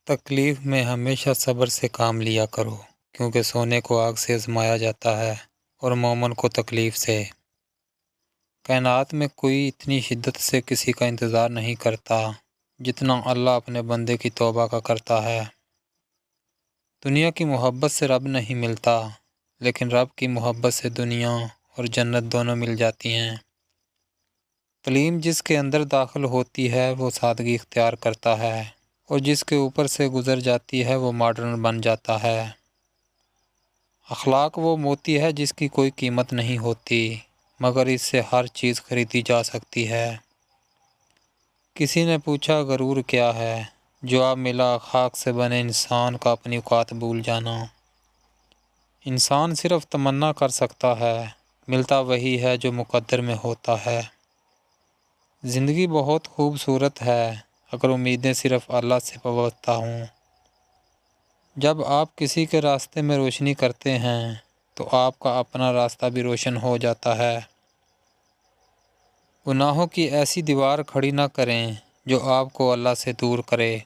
تکلیف میں ہمیشہ صبر سے کام لیا کرو، کیونکہ سونے کو آگ سے آزمایا جاتا ہے اور مومن کو تکلیف سے۔ کائنات میں کوئی اتنی شدت سے کسی کا انتظار نہیں کرتا جتنا اللہ اپنے بندے کی توبہ کا کرتا ہے۔ دنیا کی محبت سے رب نہیں ملتا، لیکن رب کی محبت سے دنیا اور جنت دونوں مل جاتی ہیں۔ تعلیم جس کے اندر داخل ہوتی ہے وہ سادگی اختیار کرتا ہے، اور جس کے اوپر سے گزر جاتی ہے وہ ماڈرن بن جاتا ہے۔ اخلاق وہ موتی ہے جس کی کوئی قیمت نہیں ہوتی، مگر اس سے ہر چیز خریدی جا سکتی ہے۔ کسی نے پوچھا غرور کیا ہے؟ جواب ملا، خاک سے بنے انسان کا اپنی اوقات بھول جانا۔ انسان صرف تمنا کر سکتا ہے، ملتا وہی ہے جو مقدر میں ہوتا ہے۔ زندگی بہت خوبصورت ہے اگر امیدیں صرف اللہ سے وابستہ ہوں۔ جب آپ کسی کے راستے میں روشنی کرتے ہیں تو آپ کا اپنا راستہ بھی روشن ہو جاتا ہے۔ گناہوں کی ایسی دیوار کھڑی نہ کریں جو آپ کو اللہ سے دور کرے۔